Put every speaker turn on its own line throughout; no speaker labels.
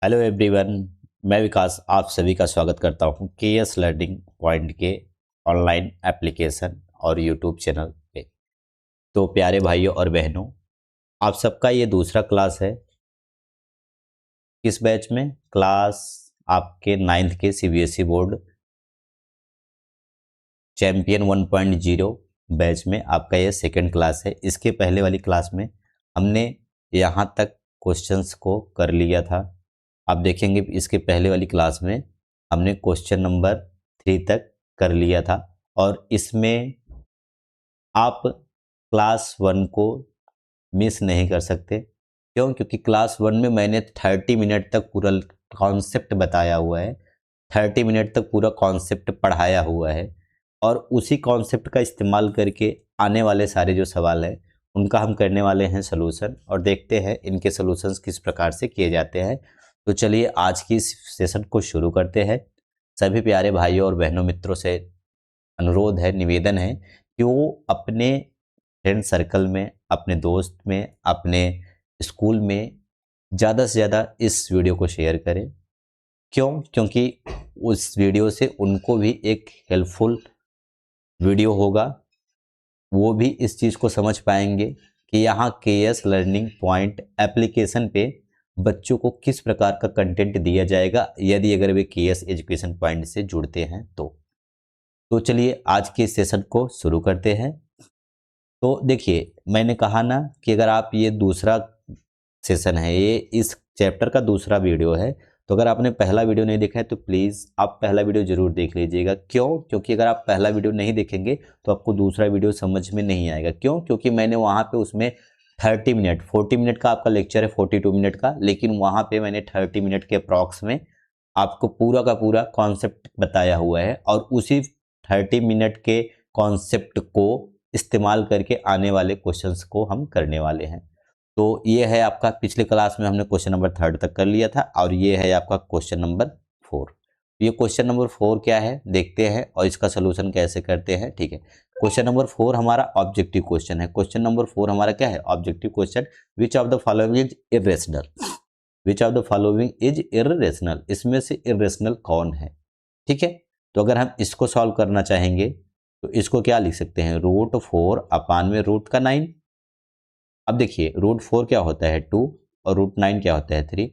Hello everyone. मैं विकास आप सभी का स्वागत करता हूं केएस लर्निंग पॉइंट के ऑनलाइन एप्लीकेशन और यूट्यूब चैनल पे। तो प्यारे भाइयों और बहनों, आप सबका ये दूसरा क्लास है। किस बैच में? क्लास आपके नाइन्थ के सीबीएसई बोर्ड चैंपियन 1.0 बैच में आपका ये सेकंड क्लास है। इसके पहले वाली क्लास में हमने यहाँ तक क्वेश्चंस को कर लिया था। आप देखेंगे इसके पहले वाली क्लास में हमने क्वेश्चन नंबर 3 तक कर लिया था। और इसमें आप क्लास 1 को मिस नहीं कर सकते। क्यों? क्योंकि क्लास 1 में मैंने 30 मिनट तक पूरा कॉन्सेप्ट बताया हुआ है, 30 मिनट तक पूरा कॉन्सेप्ट पढ़ाया हुआ है। और उसी कॉन्सेप्ट का इस्तेमाल करके आने वाले सारे जो सवाल हैं उनका हम करने वाले हैं सलूशन, और देखते हैं इनके सलूशंस किस प्रकार से किए जाते हैं। तो चलिए आज की इस सेशन को शुरू करते हैं। सभी प्यारे भाइयों और बहनों मित्रों से अनुरोध है, निवेदन है कि वो अपने फ्रेंड सर्कल में, अपने दोस्त में, अपने स्कूल में ज़्यादा से ज़्यादा इस वीडियो को शेयर करें। क्यों? क्योंकि उस वीडियो से उनको भी एक हेल्पफुल वीडियो होगा। वो भी इस चीज़ को समझ पाएंगे कि यहाँ केएस लर्निंग पॉइंट एप्लीकेशन पे बच्चों को किस प्रकार का कंटेंट दिया जाएगा यदि अगर वे केएस एजुकेशन पॉइंट से जुड़ते हैं तो चलिए आज के सेशन को शुरू करते हैं। तो देखिए, मैंने कहा ना कि अगर आप ये दूसरा सेशन है, ये इस चैप्टर का दूसरा वीडियो है। तो अगर आपने पहला वीडियो नहीं देखा है तो प्लीज़ आप पहला वीडियो ज़रूर देख लीजिएगा। क्यों? क्योंकि अगर आप पहला वीडियो नहीं देखेंगे तो आपको दूसरा वीडियो समझ में नहीं आएगा। क्यों? क्योंकि मैंने वहाँ पे उसमें 30 मिनट, 40 मिनट का आपका लेक्चर है, 42 मिनट का, लेकिन वहाँ पे मैंने 30 मिनट के अप्रॉक्स में आपको पूरा का पूरा कॉन्सेप्ट बताया हुआ है। और उसी 30 मिनट के कॉन्सेप्ट को इस्तेमाल करके आने वाले क्वेश्चंस को हम करने वाले हैं। तो ये है आपका, पिछले क्लास में हमने क्वेश्चन नंबर 3 तक कर लिया था, और ये है आपका क्वेश्चन नंबर 4। ये क्वेश्चन नंबर 4 क्या है देखते हैं और इसका सोल्यूशन कैसे करते हैं। ठीक है, क्वेश्चन नंबर 4 हमारा ऑब्जेक्टिव क्वेश्चन है। क्वेश्चन नंबर 4 हमारा क्या है? Objective question. Which of the following is irrational? Which of the following is irrational? इसमें से इरेशनल कौन है? ठीक है, तो अगर हम इसको सॉल्व करना चाहेंगे तो इसको क्या लिख सकते हैं? √4 अपान में √9। अब देखिए, √4 क्या होता है? 2, और √9 क्या होता है? 3।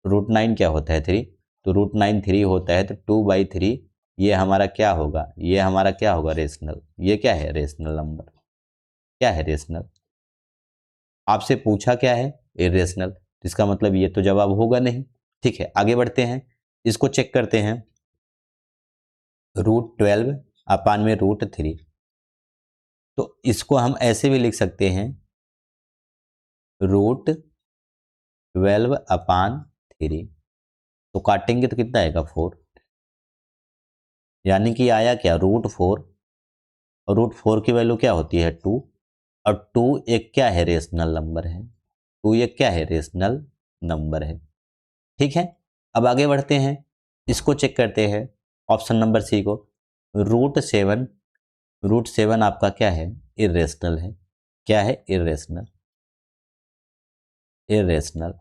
√9 क्या होता है? 3। तो √9 3 होता है, तो 2/3 ये हमारा क्या होगा? ये हमारा क्या होगा? रेशनल। ये क्या है? Rational number. क्या है? रेशनल। आपसे पूछा क्या है? इरेशनल। इसका मतलब ये तो जवाब होगा नहीं। ठीक है, आगे बढ़ते हैं, इसको चेक करते हैं। √12 अपान में √3, तो इसको हम ऐसे भी लिख सकते हैं, √12 अपान 3। तो काटेंगे तो कितना आएगा? 4। यानी कि आया क्या? √4, और √4 की वैल्यू क्या होती है? 2। और 2 एक क्या है? रेशनल नंबर है। 2 एक क्या है? रेशनल नंबर है। ठीक है, अब आगे बढ़ते हैं, इसको चेक करते हैं, ऑप्शन नंबर सी को। √7, √7 आपका क्या है? इरेशनल है। क्या है? इरेशनल। इरेशनल।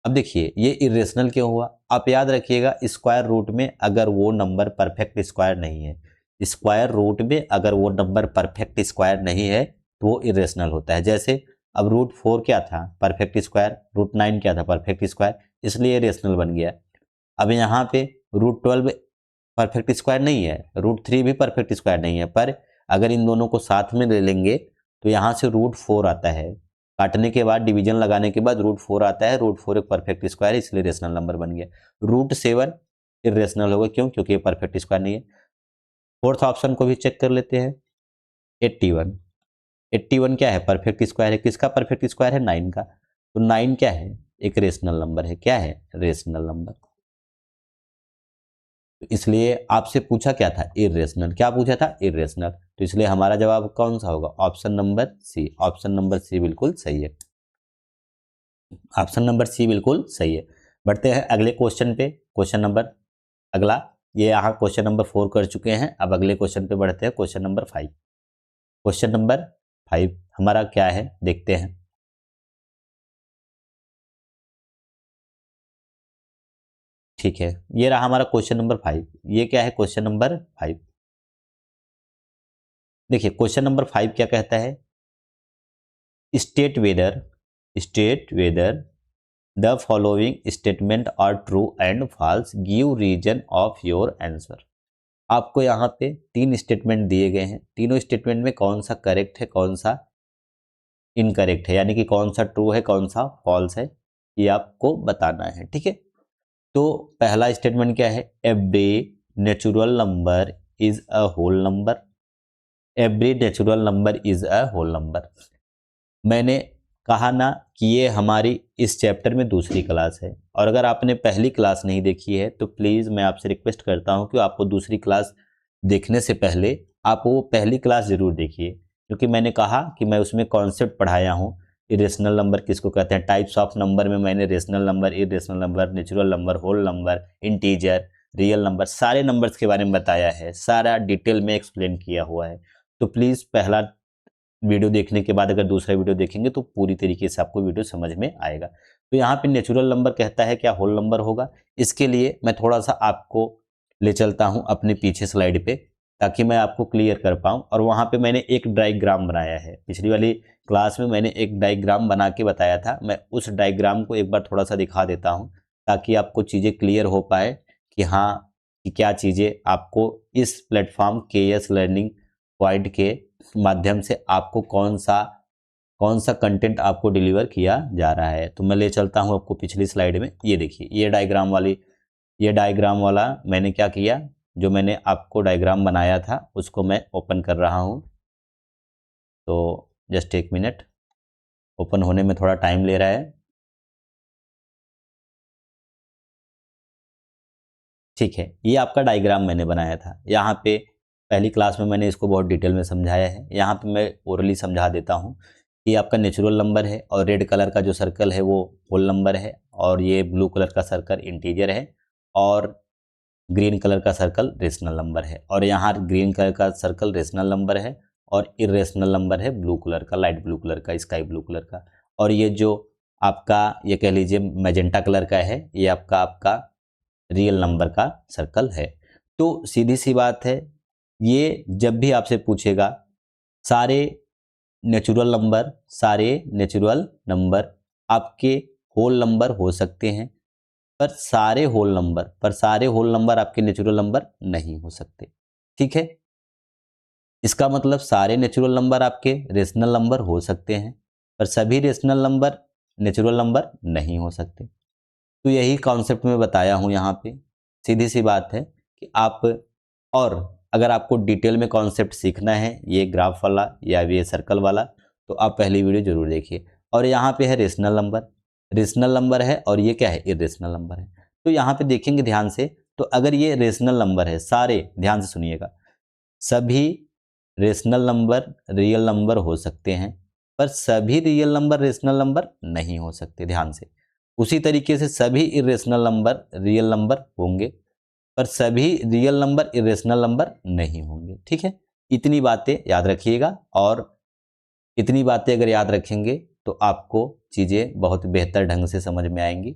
अब देखिए, ये इरेशनल क्यों हुआ? आप याद रखिएगा, स्क्वायर रूट में अगर वो नंबर परफेक्ट स्क्वायर नहीं है, स्क्वायर रूट में अगर वो नंबर परफेक्ट स्क्वायर नहीं है तो वो इरेशनल होता है। जैसे अब √4 क्या था? Perfect square. √9 क्या था? परफेक्ट स्क्वायर, इसलिए इरेशनल बन गया। अब यहाँ पे √12 परफेक्ट स्क्वायर नहीं है, √3 भी परफेक्ट स्क्वायर नहीं है, पर अगर इन दोनों को साथ में ले लेंगे तो यहाँ से √4 आता है। काटने के बाद, डिवीजन लगाने के बाद √4 आता है। √4 एक परफेक्ट स्क्वायर है, इसलिए रेशनल नंबर बन गया। √7 इरेशनल होगा। क्यों? क्योंकि ये परफेक्ट स्क्वायर नहीं है। फोर्थ ऑप्शन को भी चेक कर लेते हैं। 81, 81 क्या है? परफेक्ट स्क्वायर है। किसका परफेक्ट स्क्वायर है? 9 का। तो 9 क्या है? एक रेशनल नंबर है। क्या है? Rational number. तो इसलिए आपसे पूछा क्या था? इरेशनल। क्या पूछा था? इरेशनल। तो इसलिए हमारा जवाब कौन सा होगा? Option number C. Option number C बिल्कुल सही है। ऑप्शन नंबर सी बिल्कुल सही है। बढ़ते हैं अगले क्वेश्चन पे। क्वेश्चन नंबर अगला, ये यहाँ क्वेश्चन नंबर 4 कर चुके हैं। अब अगले क्वेश्चन पे बढ़ते हैं, क्वेश्चन नंबर 5। क्वेश्चन नंबर 5 हमारा क्या है देखते हैं। ठीक है, ये रहा हमारा क्वेश्चन नंबर 5। ये क्या है? Question number 5। देखिए क्वेश्चन नंबर 5 क्या कहता है? State whether the following statement are true and false, give reason of your answer. आपको यहाँ पे 3 स्टेटमेंट दिए गए हैं, तीनों स्टेटमेंट में कौन सा करेक्ट है, कौन सा इनकरेक्ट है, यानी कि कौन सा ट्रू है, कौन सा फॉल्स है, ये आपको बताना है। ठीक है, तो पहला स्टेटमेंट क्या है? Every natural number is a whole number. Every natural number is a whole number. मैंने कहा ना कि ये हमारी इस चैप्टर में दूसरी क्लास है, और अगर आपने पहली क्लास नहीं देखी है तो प्लीज़ मैं आपसे रिक्वेस्ट करता हूँ कि आपको दूसरी क्लास देखने से पहले आप वो पहली क्लास ज़रूर देखिए, क्योंकि मैंने कहा कि मैं उसमें कॉन्सेप्ट पढ़ाया हूँ। इरेशनल नंबर किसको कहते हैं, टाइप्स ऑफ नंबर में मैंने rational number, irrational number, natural number, whole number, integer, real number, सारे नंबर्स के बारे में बताया है, सारा डिटेल में एक्सप्लेन किया हुआ है। तो प्लीज़ पहला वीडियो देखने के बाद अगर दूसरा वीडियो देखेंगे तो पूरी तरीके से आपको वीडियो समझ में आएगा। तो यहाँ पे नेचुरल नंबर कहता है क्या होल नंबर होगा? इसके लिए मैं थोड़ा सा आपको ले चलता हूँ अपने पीछे स्लाइड पे, ताकि मैं आपको क्लियर कर पाऊँ। और वहाँ पे मैंने एक डायग्राम बनाया है, पिछली वाली क्लास में मैंने एक डायग्राम बना के बताया था, मैं उस डायग्राम को एक बार थोड़ा सा दिखा देता हूँ, ताकि आपको चीज़ें क्लियर हो पाए कि हाँ, कि क्या चीज़ें आपको इस प्लेटफॉर्म KS लर्निंग पॉइंट के माध्यम से आपको कौन सा कंटेंट आपको डिलीवर किया जा रहा है। तो मैं ले चलता हूँ आपको पिछली स्लाइड में। ये देखिए, ये डायग्राम वाला मैंने क्या किया, जो मैंने आपको डायग्राम बनाया था उसको मैं ओपन कर रहा हूँ। तो जस्ट एक मिनट, ओपन होने में थोड़ा टाइम ले रहा है। ठीक है, ये आपका डायग्राम मैंने बनाया था। यहाँ पे पहली क्लास में मैंने इसको बहुत डिटेल में समझाया है, यहाँ पे मैं ओरली समझा देता हूँ कि आपका नेचुरल नंबर है, और रेड कलर का जो सर्कल है वो होल नंबर है, और ये ब्लू कलर का सर्कल इंटीजर है, और ग्रीन कलर का सर्कल रेशनल नंबर है। और यहाँ ग्रीन कलर का सर्कल रेशनल नंबर है, और इरेशनल नंबर है ब्लू कलर का, लाइट ब्लू कलर का, स्काई ब्लू कलर का। और ये जो आपका ये कह लीजिए मैजेंटा कलर का है, ये आपका रियल नंबर का सर्कल है। तो सीधी सी बात है, ये जब भी आपसे पूछेगा सारे सारे नेचुरल नंबर आपके होल नंबर हो सकते हैं, पर सारे होल नंबर आपके नेचुरल नंबर नहीं हो सकते। ठीक है, इसका मतलब सारे नेचुरल नंबर आपके रेशनल नंबर हो सकते हैं, पर सभी रेशनल नंबर नेचुरल नंबर नहीं हो सकते। तो यही कॉन्सेप्ट मैं बताया हूँ यहाँ पे। सीधी सी बात है कि आप, और अगर आपको डिटेल में कॉन्सेप्ट सीखना है ये ग्राफ वाला या ये सर्कल वाला, तो आप पहली वीडियो जरूर देखिए। और यहाँ पे है रेशनल नंबर है, और ये क्या है, इरेशनल नंबर है। तो यहाँ पे देखेंगे ध्यान से, तो अगर ये रेशनल नंबर है, सारे ध्यान से सुनिएगा, सभी रेशनल नंबर रियल नंबर हो सकते हैं, पर सभी रियल नंबर रेशनल नंबर नहीं हो सकते, ध्यान से। उसी तरीके से सभी इरेशनल नंबर रियल नंबर होंगे, पर सभी रियल नंबर इरेशनल नंबर नहीं होंगे। ठीक है, इतनी बातें याद रखिएगा, और इतनी बातें अगर याद रखेंगे तो आपको चीज़ें बहुत बेहतर ढंग से समझ में आएंगी।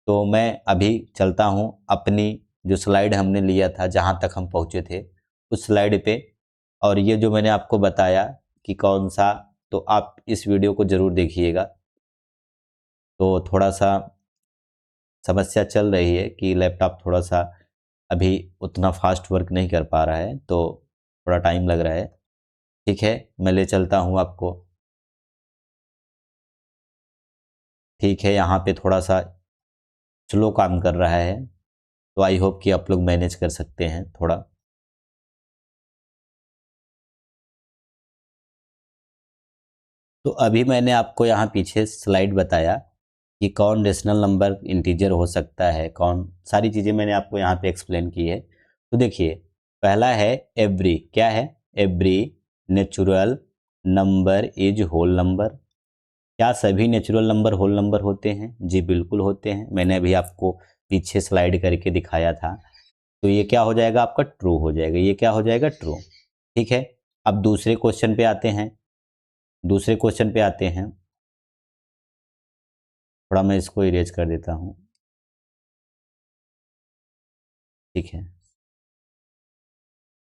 तो मैं अभी चलता हूँ अपनी जो स्लाइड हमने लिया था, जहाँ तक हम पहुँचे थे उस स्लाइड पे, और ये जो मैंने आपको बताया कि कौन सा, तो आप इस वीडियो को ज़रूर देखिएगा। तो थोड़ा सा समस्या चल रही है कि लैपटॉप थोड़ा सा अभी उतना फास्ट वर्क नहीं कर पा रहा है, तो थोड़ा टाइम लग रहा है। ठीक है, मैं ले चलता हूँ आपको। ठीक है, यहाँ पे थोड़ा सा स्लो काम कर रहा है, तो आई होप कि आप लोग मैनेज कर सकते हैं थोड़ा। तो अभी मैंने आपको यहाँ पीछे स्लाइड बताया कि कौन रेशनल नंबर इंटीजर हो सकता है, कौन, सारी चीज़ें मैंने आपको यहाँ पे एक्सप्लेन की है। तो देखिए, पहला है एवरी, क्या है, every natural number is whole number. क्या सभी नेचुरल नंबर होल नंबर होते हैं? जी बिल्कुल होते हैं, मैंने अभी आपको पीछे स्लाइड करके दिखाया था। तो ये क्या हो जाएगा, आपका ट्रू हो जाएगा, ये क्या हो जाएगा, ट्रू। ठीक है, अब दूसरे क्वेश्चन पे आते हैं। थोड़ा मैं इसको इरेज कर देता हूँ। ठीक है।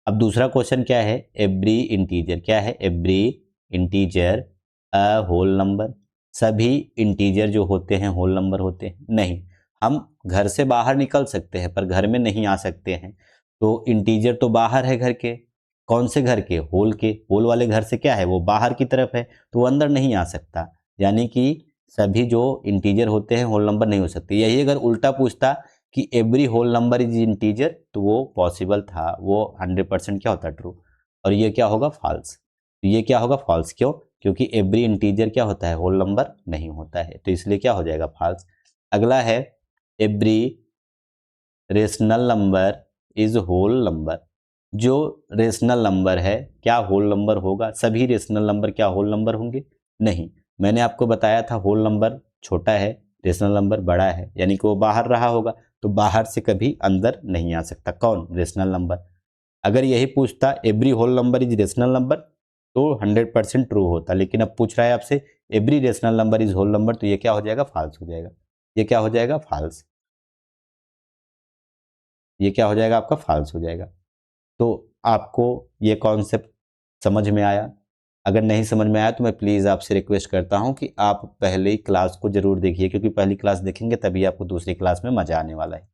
अब दूसरा क्वेश्चन क्या है, एवरी इंटीजर, क्या है, every integer a whole number, सभी इंटीजर जो होते हैं होल नंबर होते हैं? नहीं, हम घर से बाहर निकल सकते हैं पर घर में नहीं आ सकते हैं। तो इंटीजर तो बाहर है घर के, कौन से घर के, होल के। होल वाले घर से क्या है, वो बाहर की तरफ है, तो वो अंदर नहीं आ सकता। यानी कि सभी जो इंटीजर होते हैं होल नंबर नहीं हो सकते। यही अगर उल्टा पूछता कि every whole number is integer, तो वो पॉसिबल था, वो 100% क्या होता, ट्रू। और ये क्या होगा, फॉल्स। तो ये क्या होगा, फॉल्स। क्यों? क्योंकि एवरी इंटीजर क्या होता है, होल नंबर नहीं होता है, तो इसलिए क्या हो जाएगा, फॉल्स। अगला है, every rational number is whole number, जो रेशनल नंबर है क्या होल नंबर होगा? सभी रेशनल नंबर क्या होल नंबर होंगे? नहीं। मैंने आपको बताया था होल नंबर छोटा है, रेशनल नंबर बड़ा है, यानी कि वो बाहर रहा होगा, तो बाहर से कभी अंदर नहीं आ सकता। कौन? Rational number. अगर यही पूछता every whole number is rational number, तो 100% ट्रू होता, लेकिन अब पूछ रहा है आपसे every rational number is whole number, तो ये क्या हो जाएगा, फॉल्स हो जाएगा। ये क्या हो जाएगा, फॉल्स। ये क्या हो जाएगा आपका, फॉल्स हो जाएगा। तो आपको ये कॉन्सेप्ट समझ में आया? अगर नहीं समझ में आया तो मैं प्लीज़ आपसे रिक्वेस्ट करता हूं कि आप पहली क्लास को जरूर देखिए, क्योंकि पहली क्लास देखेंगे तभी आपको दूसरी क्लास में मजा आने वाला है।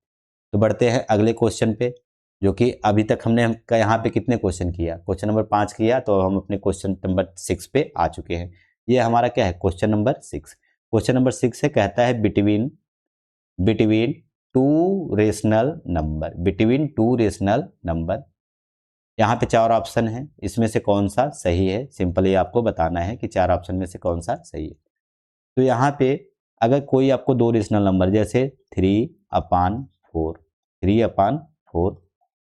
तो बढ़ते हैं अगले क्वेश्चन पे, जो कि अभी तक हमने यहाँ पे कितने क्वेश्चन किया, क्वेश्चन नंबर 5 किया, तो हम अपने क्वेश्चन नंबर 6 पे आ चुके हैं। ये हमारा क्या है, क्वेश्चन नंबर 6। क्वेश्चन नंबर 6 है, कहता है between between two rational number, between two rational number. यहाँ पे 4 ऑप्शन है, इसमें से कौन सा सही है, सिंपली आपको बताना है कि 4 ऑप्शन में से कौन सा सही है। तो यहाँ पे अगर कोई आपको दो रेशनल नंबर, जैसे 3/4, 3/4,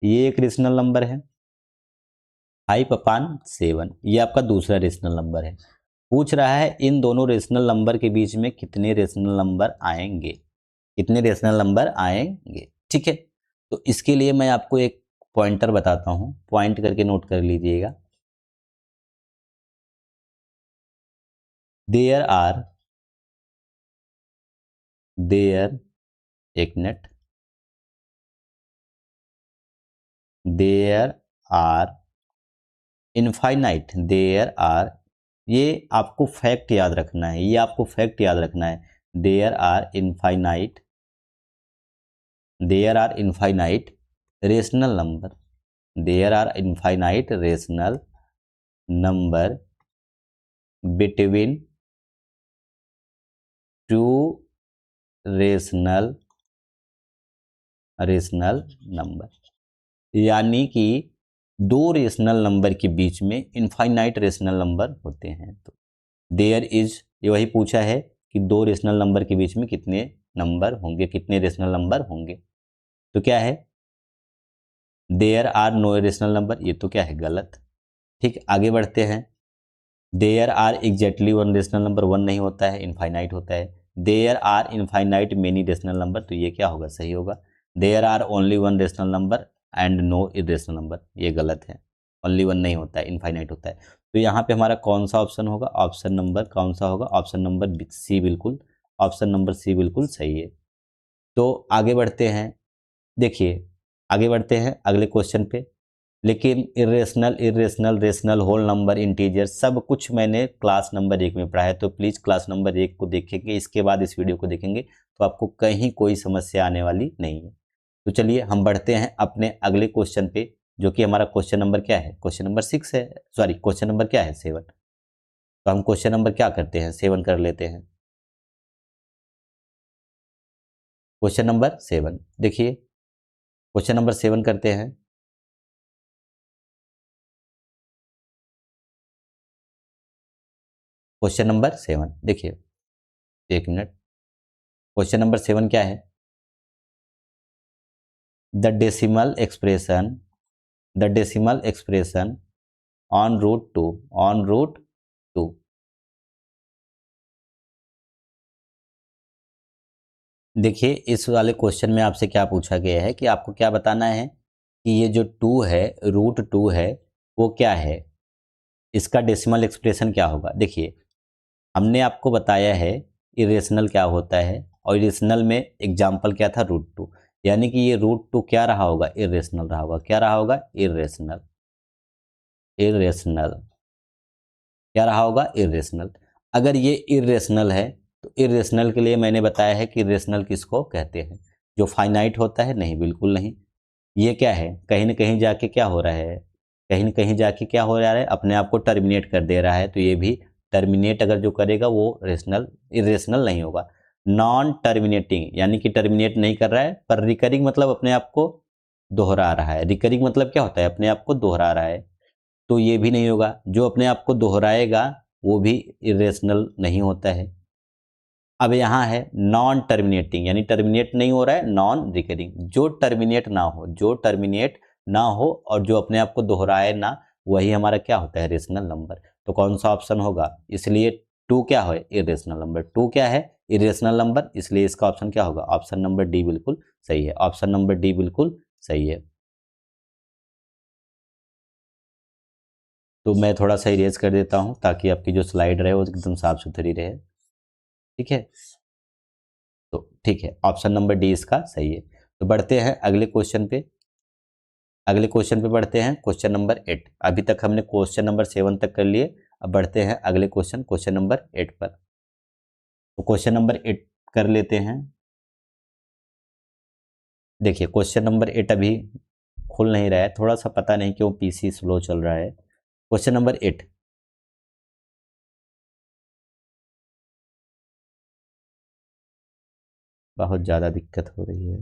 ये एक रेशनल नंबर है। 5/7, ये आपका दूसरा रेशनल नंबर है। पूछ रहा है इन दोनों रेशनल नंबर के बीच में कितने रेशनल नंबर आएंगे, कितने रेशनल नंबर आएंगे। ठीक है, तो इसके लिए मैं आपको एक पॉइंटर बताता हूं, पॉइंट करके नोट कर लीजिएगा। देयर आर देयर एक minute, there are infinite, there are, ये आपको फैक्ट याद रखना है, ये आपको फैक्ट याद रखना है। There are infinite, there are infinite rational number, there are infinite rational number between two rational rational number, यानी कि दो रेशनल नंबर के बीच में इनफाइनाइट रेशनल नंबर होते हैं। तो देयर इज, ये वही पूछा है कि दो रेशनल नंबर के बीच में कितने नंबर होंगे, कितने रेशनल नंबर होंगे। तो क्या है, there are no rational number, ये तो क्या है, गलत। ठीक, आगे बढ़ते हैं। There are exactly one rational number, one नहीं होता है, इनफाइनाइट होता है। There are infinite many rational number, तो ये क्या होगा, सही होगा। There are only one rational number and no irrational number, ये गलत है। ओनली वन नहीं होता है, इनफाइनाइट होता है। तो यहाँ पे हमारा कौन सा ऑप्शन होगा, ऑप्शन नंबर कौन सा होगा, ऑप्शन नंबर सी, बिल्कुल ऑप्शन नंबर सी बिल्कुल सही है। तो आगे बढ़ते हैं, देखिए आगे बढ़ते हैं अगले क्वेश्चन पे। लेकिन irrational irrational rational whole number integer सब कुछ मैंने क्लास नंबर 1 में पढ़ा है, तो प्लीज़ क्लास नंबर 1 को देखेंगे, इसके बाद इस वीडियो को देखेंगे तो आपको कहीं कोई समस्या आने वाली नहीं है। तो चलिए हम बढ़ते हैं अपने अगले क्वेश्चन पे, जो कि हमारा क्वेश्चन नंबर क्या है, क्वेश्चन नंबर 6 है, सॉरी क्वेश्चन नंबर क्या है, 7। तो हम क्वेश्चन नंबर क्या करते हैं, 7 कर लेते हैं। क्वेश्चन नंबर 7 देखिए, क्वेश्चन नंबर 7 करते हैं। क्वेश्चन नंबर 7 देखिए, एक मिनट, क्वेश्चन नंबर 7 क्या है, the decimal expression, the decimal expression on root two, on root two. देखिए इस वाले क्वेश्चन में आपसे क्या पूछा गया है कि आपको क्या बताना है कि ये जो 2 है, रूट 2 है, वो क्या है, इसका डेसिमल एक्सप्रेशन क्या होगा। देखिए हमने आपको बताया है इरेशनल क्या होता है, और इरेशनल में एग्जाम्पल क्या था, रूट 2। यानी कि ये रूट टू क्या रहा होगा, इरेशनल रहा होगा। क्या रहा होगा, इरेशनल। इरेशनल क्या रहा होगा, इरेशनल। अगर ये इरेशनल है तो इरेशनल के लिए मैंने बताया है कि इरेशनल किसको कहते हैं, जो फाइनाइट होता है, नहीं, बिल्कुल नहीं। ये क्या है, कहीं ना कहीं जाके क्या हो रहा है, कहीं ना कहीं जाके क्या हो रहा है, अपने आप को टर्मिनेट कर दे रहा है। तो ये भी टर्मिनेट अगर जो करेगा वो रेशनल इरेशनल नहीं होगा। नॉन टर्मिनेटिंग यानी कि टर्मिनेट नहीं कर रहा है, पर रिकरिंग मतलब अपने आप को दोहरा रहा है। रिकरिंग मतलब क्या होता है, अपने आप को दोहरा रहा है, तो ये भी नहीं होगा। जो अपने आप को दोहराएगा वो भी इरेशनल नहीं होता है। अब यहाँ है नॉन टर्मिनेटिंग, यानी टर्मिनेट नहीं हो रहा है, नॉन रिकरिंग। जो टर्मिनेट ना हो, जो टर्मिनेट ना हो और जो अपने आप को दोहराए ना, वही हमारा क्या होता है, रेशनल नंबर। तो कौन सा ऑप्शन होगा, इसलिए टू क्या है, इरेशनल नंबर। टू क्या है, इरेशनल नंबर, इसलिए इसका ऑप्शन क्या होगा, ऑप्शन नंबर डी बिल्कुल सही है। ऑप्शन नंबर डी बिल्कुल सही है। तो मैं थोड़ा सा इरेज कर देता हूँ ताकि आपकी जो स्लाइड रहे वो एकदम साफ सुथरी रहे। ठीक है, तो ठीक है, ऑप्शन नंबर डी इसका सही है। तो बढ़ते हैं अगले क्वेश्चन पे। अगले क्वेश्चन पे बढ़ते हैं, क्वेश्चन नंबर 8। अभी तक हमने क्वेश्चन नंबर 7 तक कर लिए। अब बढ़ते हैं अगले क्वेश्चन, क्वेश्चन नंबर 8 पर। तो क्वेश्चन नंबर 8 कर लेते हैं। देखिए क्वेश्चन नंबर 8 अभी खुल नहीं रहा है, थोड़ा सा पता नहीं क्यों पीसी स्लो चल रहा है। क्वेश्चन नंबर 8, बहुत ज़्यादा दिक्कत हो रही है।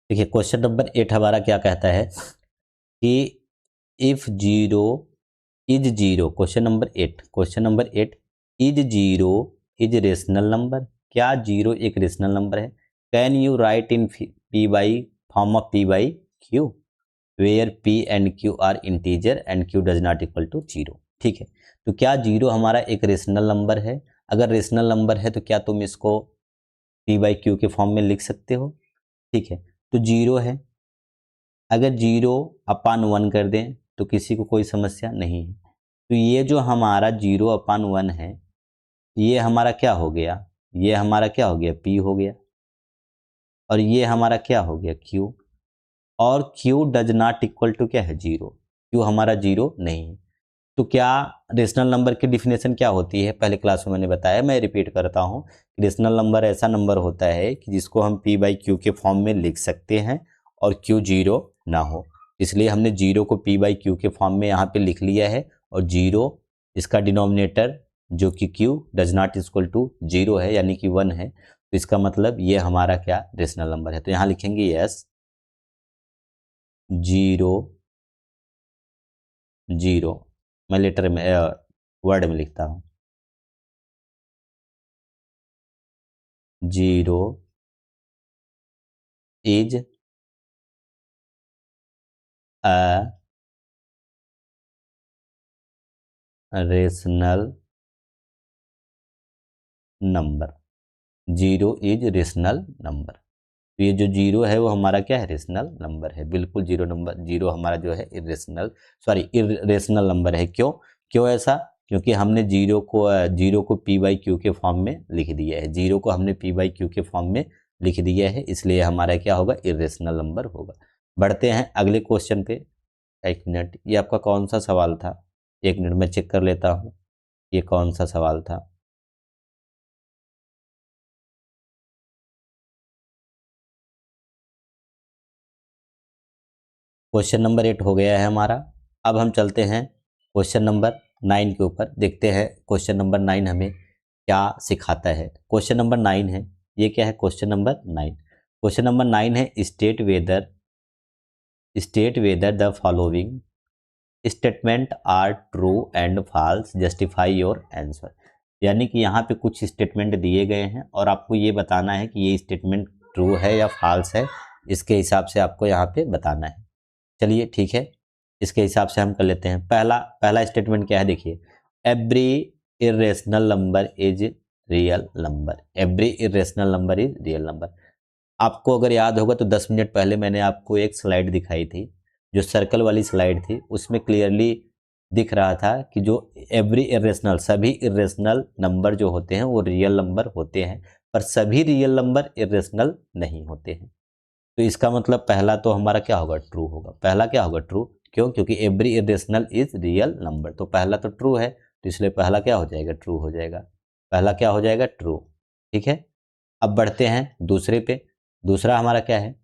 देखिए क्वेश्चन नंबर 8 हमारा क्या कहता है कि if zero is zero, question number 8, question number 8, is zero is rational number. क्या जीरो एक रेशनल नंबर है? Can you write in P by form of P by Q, where P and Q are integer and Q does not equal to zero. ठीक है, तो क्या zero हमारा एक rational number है? अगर रेशनल नंबर है तो क्या तुम इसको पी बाई क्यू के फॉर्म में लिख सकते हो? ठीक है, तो जीरो है, अगर जीरो अपान वन कर दें तो किसी को कोई समस्या नहीं है। तो ये जो हमारा जीरो अपान वन है, ये हमारा क्या हो गया, ये हमारा क्या हो गया, पी हो गया। और ये हमारा क्या हो गया, क्यू। और Q does not equal to क्या है, जीरो। क्यू हमारा जीरो नहीं है। तो क्या रेशनल नंबर की डिफिनेशन क्या होती है, पहले क्लास में मैंने बताया, मैं रिपीट करता हूँ। रेशनल नंबर ऐसा नंबर होता है कि जिसको हम पी बाई क्यू के फॉर्म में लिख सकते हैं और क्यू जीरो ना हो। इसलिए हमने जीरो को पी बाई क्यू के फॉर्म में यहाँ पे लिख लिया है, और जीरो इसका डिनोमिनेटर जो कि Q does not equal to zero है, यानी कि वन है। तो इसका मतलब ये हमारा क्या रेशनल नंबर है। तो यहाँ लिखेंगे यस, जीरो जीरो, मैं लेटर में वर्ड में लिखता हूँ, zero is a rational number. Zero is rational number. तो ये जो जीरो है वो हमारा क्या है, रेशनल नंबर है। बिल्कुल जीरो नंबर, जीरो हमारा जो है इरेशनल, सॉरी इरेशनल नंबर है। क्यों, क्यों ऐसा? क्योंकि हमने जीरो को पी बाई क्यू के फॉर्म में लिख दिया है। जीरो को हमने पी बाई क्यू के फॉर्म में लिख दिया है, इसलिए हमारा क्या होगा, इरेशनल नंबर होगा। बढ़ते हैं अगले क्वेश्चन पे। एक मिनट, ये आपका कौन सा सवाल था? एक मिनट में चेक कर लेता हूँ ये कौन सा सवाल था। क्वेश्चन नंबर 8 हो गया है हमारा। अब हम चलते हैं क्वेश्चन नंबर 9 के ऊपर, देखते हैं क्वेश्चन नंबर 9 हमें क्या सिखाता है। क्वेश्चन नंबर 9 है, ये क्या है, क्वेश्चन नंबर 9। क्वेश्चन नंबर 9 है, state whether the following statement are true and false, justify your answer. यानी कि यहाँ पे कुछ स्टेटमेंट दिए गए हैं और आपको ये बताना है कि ये स्टेटमेंट ट्रू है या फॉल्स है, इसके हिसाब से आपको यहाँ पे बताना है। चलिए ठीक है, इसके हिसाब से हम कर लेते हैं। पहला पहला स्टेटमेंट क्या है, देखिए, every irrational number is real number. Every irrational number is real number. आपको अगर याद होगा तो 10 मिनट पहले मैंने आपको एक स्लाइड दिखाई थी, जो सर्कल वाली स्लाइड थी, उसमें क्लियरली दिख रहा था कि जो एवरी इरेशनल, सभी इरेशनल नंबर जो होते हैं वो रियल नंबर होते हैं, पर सभी रियल नंबर इरेशनल नहीं होते हैं। तो इसका मतलब पहला तो हमारा क्या होगा, ट्रू होगा। पहला क्या होगा, ट्रू। क्यों? क्योंकि every irrational is real number, तो पहला तो ट्रू है, तो इसलिए पहला क्या हो जाएगा, ट्रू हो जाएगा। पहला क्या हो जाएगा, ट्रू। ठीक है, अब बढ़ते हैं दूसरे पे। दूसरा हमारा क्या है,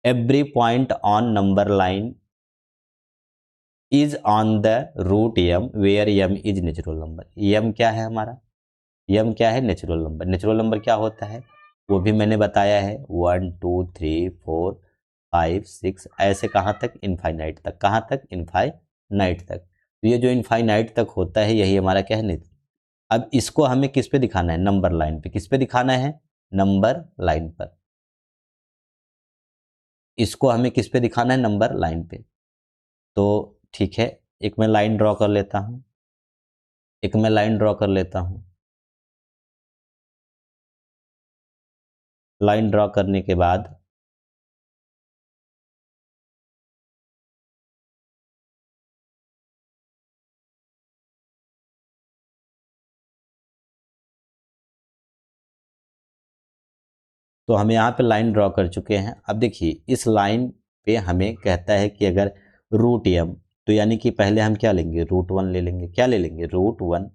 every point on number line is on the root m where m is natural number. M क्या है हमारा, यम क्या है, नेचुरल नंबर। नेचुरल नंबर क्या होता है वो भी मैंने बताया है, 1 2 3 4 5 6, ऐसे कहाँ तक, इनफाइनाइट तक। कहाँ तक, इनफाइनाइट तक। तो ये जो इनफाइनाइट तक होता है यही हमारा क्या है, नेचुरल। अब इसको हमें किस पे दिखाना है, नंबर लाइन पे। किस पे दिखाना है, नंबर लाइन पर। इसको हमें किस पे दिखाना है, नंबर लाइन पे। तो ठीक है, एक मैं लाइन ड्रॉ कर लेता हूँ, एक मैं लाइन ड्रॉ कर लेता हूँ। लाइन ड्रॉ करने के बाद तो हम यहाँ पे लाइन ड्रॉ कर चुके हैं। अब देखिए इस लाइन पे हमें कहता है कि अगर रूट एम, तो यानी कि पहले हम क्या लेंगे, रूट वन ले लेंगे। क्या ले लेंगे, रूट वन।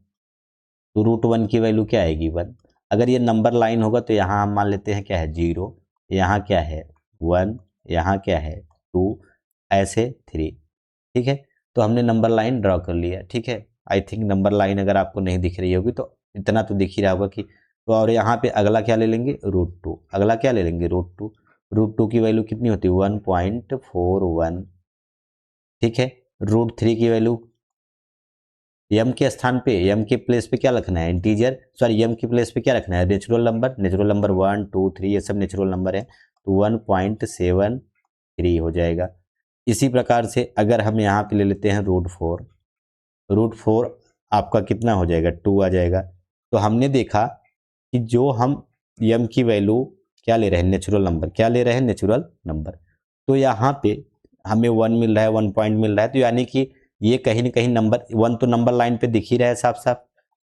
तो रूट वन की वैल्यू क्या आएगी, वन। अगर ये नंबर लाइन होगा तो यहाँ हम मान लेते हैं क्या है, जीरो। यहाँ क्या है, वन। यहाँ क्या है, टू। ऐसे थ्री। ठीक है, तो हमने नंबर लाइन ड्रॉ कर लिया। ठीक है, आई थिंक नंबर लाइन अगर आपको नहीं दिख रही होगी तो इतना तो दिख ही रहा होगा कि, तो और यहाँ पे अगला क्या ले लेंगे, रूट टू। अगला क्या ले लेंगे, रूट टू। रूट टू की वैल्यू कितनी होती है, 1.41। ठीक है, रूट थ्री की वैल्यू, यम के स्थान पे, यम के प्लेस पे क्या रखना है, इंटीजर, सॉरी यम के प्लेस पे क्या रखना है, नेचुरल नंबर। नेचुरल नंबर 1 2 3 ये सब नेचुरल नंबर है, तो 1.73 हो जाएगा। इसी प्रकार से अगर हम यहाँ पे ले लेते हैं रूट फोर, रूट फोर आपका कितना हो जाएगा, टू आ जाएगा। तो हमने देखा कि जो हम यम की वैल्यू क्या ले रहे हैं, नेचुरल नंबर। क्या ले रहे हैं, नेचुरल नंबर। तो यहाँ पे हमें वन मिल रहा है, 1 पॉइंट मिल रहा है, तो यानी कि ये कहीं ना कहीं नंबर वन तो नंबर लाइन पे दिख ही रहा है साफ साफ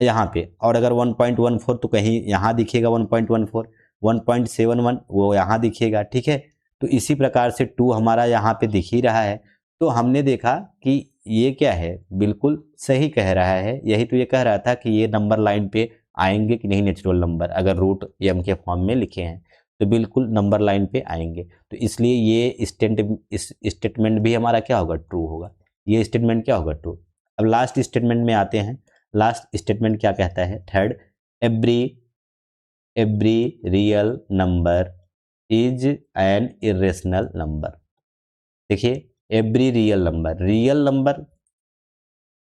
यहाँ पे। और अगर 1.14 तो कहीं यहाँ दिखेगा 1.14, 1.71 वो यहाँ दिखेगा। ठीक है, तो इसी प्रकार से टू हमारा यहाँ पे दिख ही रहा है। तो हमने देखा कि ये क्या है, बिल्कुल सही कह रहा है। यही तो ये कह रहा था कि ये नंबर लाइन पे आएंगे कि नहीं नेचुरल नंबर, अगर रूट एम के फॉर्म में लिखे हैं तो बिल्कुल नंबर लाइन पे आएंगे। तो इसलिए ये स्टेटमेंट भी हमारा क्या होगा, ट्रू होगा। ये स्टेटमेंट क्या होगा, ट्रू। अब लास्ट स्टेटमेंट में आते हैं। लास्ट स्टेटमेंट क्या कहता है, third, every every real number is an irrational number. देखिए every real number, real number,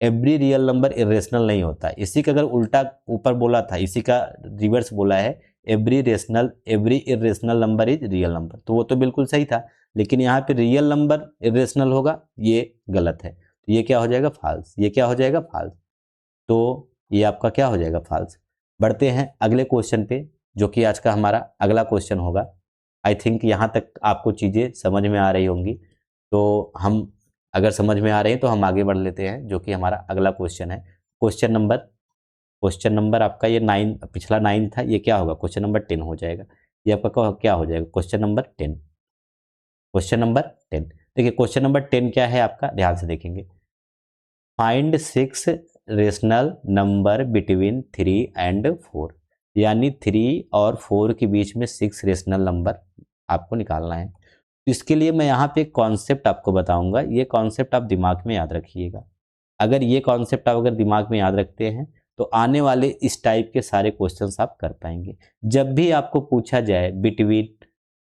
every real number irrational नहीं होता। इसी का अगर उल्टा ऊपर बोला था, इसी का रिवर्स बोला है, every rational, every irrational number is real number, तो वो तो बिल्कुल सही था। लेकिन यहाँ पे रियल नंबर इरेशनल होगा, ये गलत है। तो ये क्या हो जाएगा, फाल्स। ये क्या हो जाएगा, फाल्स। तो ये आपका क्या हो जाएगा, फाल्स। बढ़ते हैं अगले क्वेश्चन पे, जो कि आज का हमारा अगला क्वेश्चन होगा। आई थिंक यहाँ तक आपको चीज़ें समझ में आ रही होंगी। तो हम अगर समझ में आ रहे हैं तो हम आगे बढ़ लेते हैं, जो कि हमारा अगला क्वेश्चन है। क्वेश्चन नंबर आपका ये 9, पिछला 9 था, ये क्या होगा, क्वेश्चन नंबर 10 हो जाएगा। ये आपका क्या हो जाएगा, क्वेश्चन नंबर 10। क्वेश्चन नंबर 10, देखिए क्वेश्चन नंबर 10 क्या है आपका, ध्यान से देखेंगे। Find 6 rational number between 3 and 4, यानी 3 और 4 के बीच में 6 रेशनल नंबर आपको निकालना है। तो इसके लिए मैं यहाँ पे एक कॉन्सेप्ट आपको बताऊंगा, ये कॉन्सेप्ट आप दिमाग में याद रखिएगा। अगर ये कॉन्सेप्ट आप अगर दिमाग में याद रखते हैं तो आने वाले इस टाइप के सारे क्वेश्चंस आप कर पाएंगे। जब भी आपको पूछा जाए बिटवीन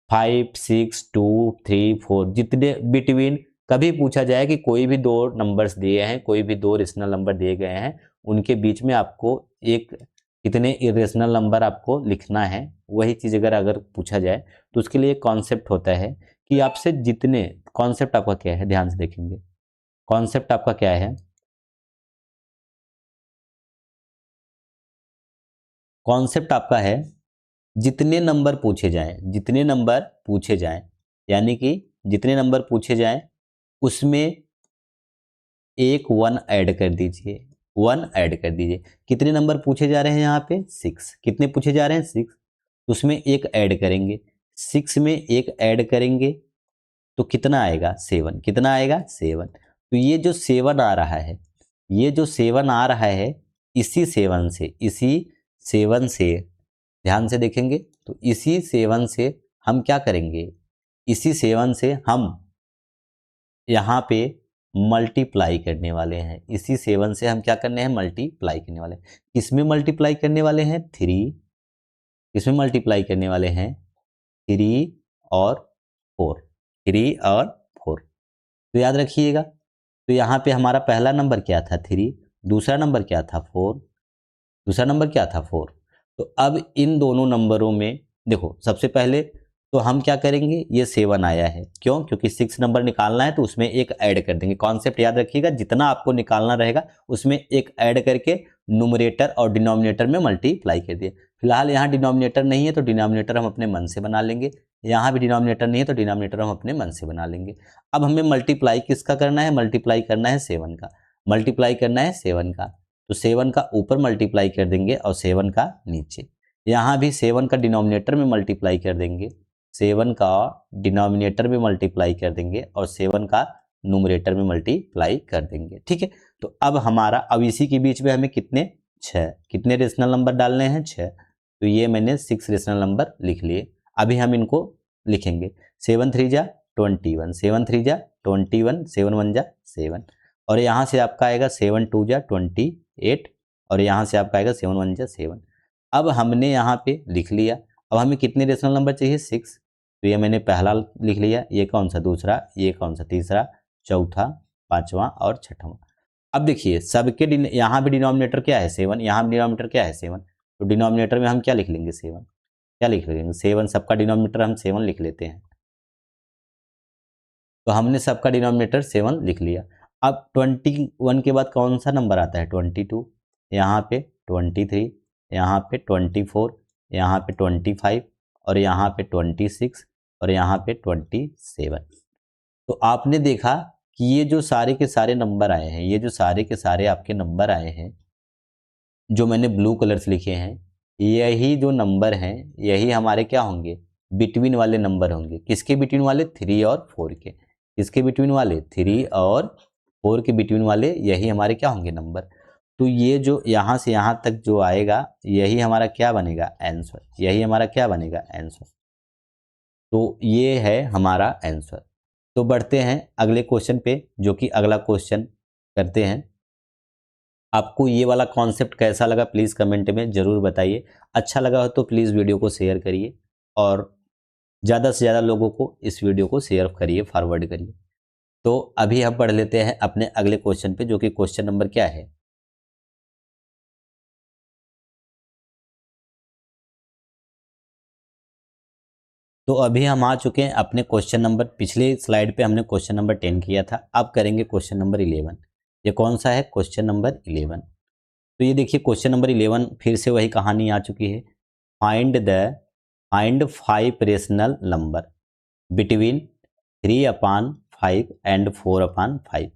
5 6 2 3 4, जितने बिटवीन कभी पूछा जाए कि कोई भी दो नंबर्स दिए हैं, कोई भी दो रेशनल नंबर दिए गए हैं, उनके बीच में आपको एक कितने इरेशनल नंबर आपको लिखना है, वही चीज़ अगर पूछा जाए तो उसके लिए एक कॉन्सेप्ट होता है कि आपसे जितने, कॉन्सेप्ट आपका क्या है, ध्यान से देखेंगे। कॉन्सेप्ट आपका क्या है, कॉन्सेप्ट आपका है जितने नंबर पूछे जाएं, जितने नंबर पूछे जाएं, यानी कि जितने नंबर पूछे जाएं उसमें एक 1 ऐड कर दीजिए, 1 ऐड कर दीजिए। कितने नंबर पूछे जा रहे हैं यहाँ पे? 6। कितने पूछे जा रहे हैं? 6। उसमें एक ऐड करेंगे, 6 में एक ऐड करेंगे तो कितना आएगा? 7। कितना आएगा? 7। तो ये जो 7 आ रहा है, ये जो 7 आ रहा है, इसी 7 से ध्यान से देखेंगे तो इसी 7 से हम क्या करेंगे? इसी 7 से हम यहाँ पे मल्टीप्लाई करने वाले हैं। इसी 7 से हम क्या करने हैं? मल्टीप्लाई करने वाले हैं। किसमें मल्टीप्लाई करने वाले हैं? 3। किसमें मल्टीप्लाई करने वाले हैं? 3 और 4। 3 और 4। तो याद रखिएगा, तो यहाँ पे हमारा पहला नंबर क्या था? 3। दूसरा नंबर क्या था? 4। दूसरा नंबर क्या था? 4। तो अब इन दोनों नंबरों में देखो, सबसे पहले तो हम क्या करेंगे? ये 7 आया है, क्यों? क्योंकि 6 नंबर निकालना है तो उसमें एक ऐड कर देंगे। कॉन्सेप्ट याद रखिएगा, जितना आपको निकालना रहेगा उसमें एक ऐड करके न्यूमरेटर और डिनोमिनेटर में मल्टीप्लाई कर दिए। फिलहाल यहाँ डिनोमिनेटर नहीं है तो डिनोमिनेटर हम अपने मन से बना लेंगे, यहाँ भी डिनोमिनेटर नहीं है तो डिनोमिनेटर हम अपने मन से बना लेंगे। अब हमें मल्टीप्लाई किसका करना है? मल्टीप्लाई करना है 7 का। मल्टीप्लाई करना है 7 का, तो 7 का ऊपर मल्टीप्लाई कर देंगे और 7 का नीचे। यहाँ भी 7 का डिनोमिनेटर में मल्टीप्लाई कर देंगे, 7 का डिनोमिनेटर में मल्टीप्लाई कर देंगे और 7 का न्यूमरेटर में मल्टीप्लाई कर देंगे। ठीक है, तो अब हमारा, अब इसी के बीच में हमें कितने? 6। कितने रेशनल नंबर डालने हैं? 6। तो ये मैंने 6 रेशनल नंबर लिख लिए। अभी हम इनको लिखेंगे। 7 3 जा 21, 7 3 जा 21, 7 1 जा 7, और यहाँ से आपका आएगा 7 2 जा 28, और यहाँ से आपका आएगा 7 1 जा 7। अब हमने यहाँ पे लिख लिया। अब हमें कितने रेशनल नंबर चाहिए? 6। तो ये मैंने पहला लिख लिया, ये कौन सा? दूसरा, ये कौन सा? तीसरा, चौथा, पांचवा और छठवां। अब देखिए, सबके यहाँ भी डिनोमिनेटर क्या है? 7। यहाँ भी डिनोमिनेटर क्या है? 7। तो डिनोमिनेटर में हम क्या लिख लेंगे? 7। क्या लिख लेंगे? 7। सबका डिनोमिनेटर हम 7 लिख लेते हैं। तो हमने सबका डिनोमिनेटर 7 लिख लिया। अब 21 के बाद कौन सा नंबर आता है? 22, यहाँ पे 23, यहाँ पे 24, यहाँ पे 25, और यहाँ पे 26, और यहाँ पे 27। तो आपने देखा कि ये जो सारे के सारे नंबर आए हैं, ये जो सारे के सारे आपके नंबर आए हैं, जो मैंने ब्लू कलर से लिखे हैं, यही जो नंबर हैं, यही हमारे क्या होंगे? बिटवीन वाले नंबर होंगे। किसके बिटवीन वाले? 3 और 4 के। किसके बिटवीन वाले? 3 और 4 के बिटवीन वाले, यही हमारे क्या होंगे? नंबर। तो ये जो यहाँ से यहाँ तक जो आएगा, यही हमारा क्या बनेगा? आंसर। यही हमारा क्या बनेगा? आंसर। तो ये है हमारा आंसर। तो बढ़ते हैं अगले क्वेश्चन पे, जो कि अगला क्वेश्चन करते हैं। आपको ये वाला कॉन्सेप्ट कैसा लगा प्लीज़ कमेंट में ज़रूर बताइए। अच्छा लगा हो तो प्लीज़ वीडियो को शेयर करिए, और ज़्यादा से ज़्यादा लोगों को इस वीडियो को शेयर करिए, फॉरवर्ड करिए। तो अभी हम पढ़ लेते हैं अपने अगले क्वेश्चन पे, जो कि क्वेश्चन नंबर क्या है? तो अभी हम आ चुके हैं अपने क्वेश्चन नंबर, पिछले स्लाइड पे हमने क्वेश्चन नंबर 10 किया था, अब करेंगे क्वेश्चन नंबर 11। ये कौन सा है? Question number 11। तो ये देखिए, क्वेश्चन नंबर 11 फिर से वही कहानी आ चुकी है। Find 5 rational number between 3/5 and 4/5।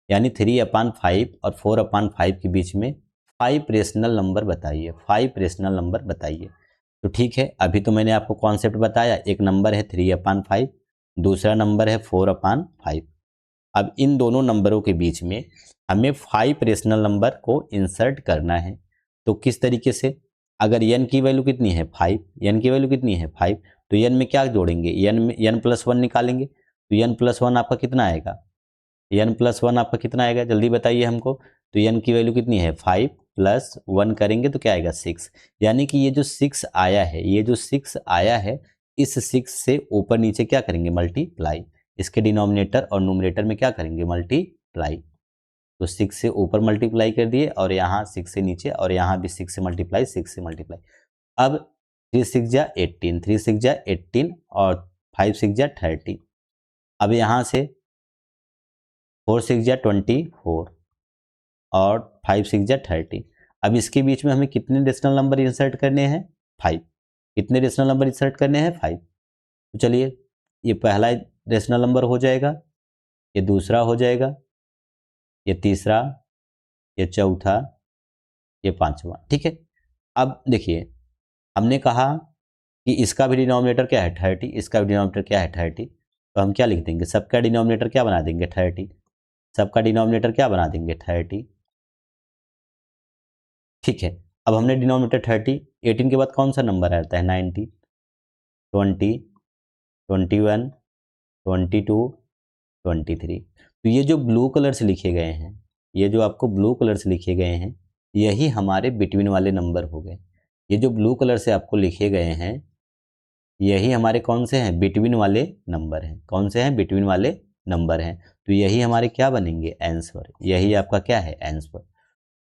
यानी 3/5 और 4/5 के बीच में 5 रेशनल नंबर बताइए। 5 रेशनल नंबर बताइए। तो ठीक है, अभी तो मैंने आपको कॉन्सेप्ट बताया। एक नंबर है 3/5, दूसरा नंबर है 4/5। अब इन दोनों नंबरों के बीच में हमें 5 रेशनल नंबर को इंसर्ट करना है। तो किस तरीके से? अगर n की वैल्यू कितनी है? 5। n की वैल्यू कितनी है? 5। तो n में क्या जोड़ेंगे? n में n+1 निकालेंगे। तो n+1 आपका कितना आएगा? n+1 आपका कितना आएगा? जल्दी बताइए हमको। तो n की वैल्यू कितनी है? 5 + 1 करेंगे तो क्या आएगा? 6। यानी कि ये जो 6 आया है, ये जो 6 आया है, इस 6 से ऊपर नीचे क्या करेंगे? मल्टीप्लाई। इसके डिनोमिनेटर और न्यूमरेटर में क्या करेंगे? मल्टीप्लाई। तो 6 से ऊपर मल्टीप्लाई कर दिए, और यहाँ 6 से नीचे, और यहाँ भी 6 से मल्टीप्लाई, 6 से मल्टीप्लाई। अब 3 6 जा 18, 3 6 जा 18, और 5 6 जा 30। अब यहाँ से 4 6 जा 24, और 5 6 जा 30। अब इसके बीच में हमें कितने रेशनल नंबर इंसर्ट करने हैं? 5। कितने रेशनल नंबर इंसर्ट करने हैं? 5। तो चलिए, ये पहला रेशनल नंबर हो जाएगा, ये दूसरा हो जाएगा, ये तीसरा, ये चौथा, ये पांचवा। ठीक है, अब देखिए हमने कहा कि इसका भी डिनोमिनेटर क्या है 30, इसका भी डिनोमिनेटर क्या है 30, तो हम क्या लिख देंगे, सबका डिनोमिनेटर क्या बना देंगे 30, सबका डिनोमिनेटर क्या बना देंगे 30। ठीक है, अब हमने डिनोमिनेटर 30, 18 के बाद कौन सा नंबर आता है 90, 20, 21, 22, 23। तो ये जो ब्लू कलर से लिखे गए हैं, ये जो आपको ब्लू कलर से लिखे गए हैं, यही हमारे बिटवीन वाले नंबर हो गए। ये जो ब्लू कलर से आपको लिखे गए हैं, यही हमारे कौन से हैं, बिटवीन वाले नंबर हैं। कौन से हैं, बिटवीन वाले नंबर हैं। तो यही हमारे क्या बनेंगे, आंसर। यही आपका क्या है, आंसर।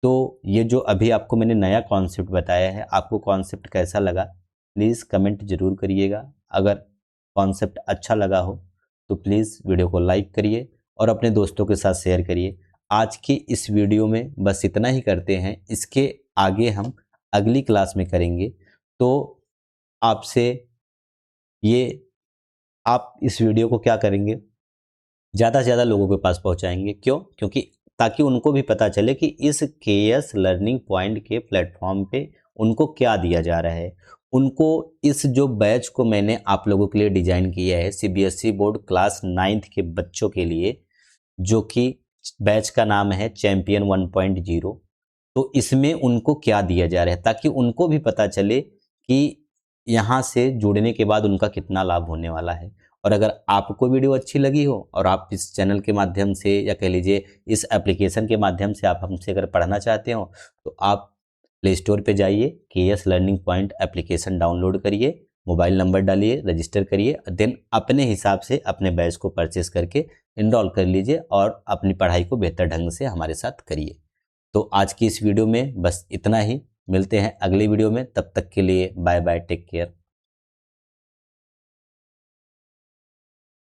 तो ये जो अभी आपको मैंने नया कॉन्सेप्ट बताया है, आपको कॉन्सेप्ट कैसा लगा प्लीज़ कमेंट जरूर करिएगा। अगर कॉन्सेप्ट अच्छा लगा हो तो प्लीज़ वीडियो को लाइक करिए और अपने दोस्तों के साथ शेयर करिए। आज की इस वीडियो में बस इतना ही करते हैं, इसके आगे हम अगली क्लास में करेंगे। तो आपसे ये, आप इस वीडियो को क्या करेंगे, ज़्यादा से ज़्यादा लोगों के पास पहुंचाएंगे। क्यों, क्योंकि ताकि उनको भी पता चले कि इस केएस लर्निंग पॉइंट के प्लेटफॉर्म पे उनको क्या दिया जा रहा है। उनको इस जो बैच को मैंने आप लोगों के लिए डिजाइन किया है, सीबीएसई बोर्ड क्लास 9th के बच्चों के लिए, जो कि बैच का नाम है चैंपियन 1.0। तो इसमें उनको क्या दिया जा रहा है, ताकि उनको भी पता चले कि यहाँ से जुड़ने के बाद उनका कितना लाभ होने वाला है। और अगर आपको वीडियो अच्छी लगी हो और आप इस चैनल के माध्यम से, या कह लीजिए इस एप्लीकेशन के माध्यम से आप हमसे अगर पढ़ना चाहते हो, तो आप प्ले स्टोर पे जाइए, KS learning point application download करिए, मोबाइल नंबर डालिए, रजिस्टर करिए, देन अपने हिसाब से अपने बैच को परचेस करके इनरोल कर लीजिए और अपनी पढ़ाई को बेहतर ढंग से हमारे साथ करिए। तो आज की इस वीडियो में बस इतना ही। मिलते हैं अगली वीडियो में, तब तक के लिए बाय बाय, टेक केयर।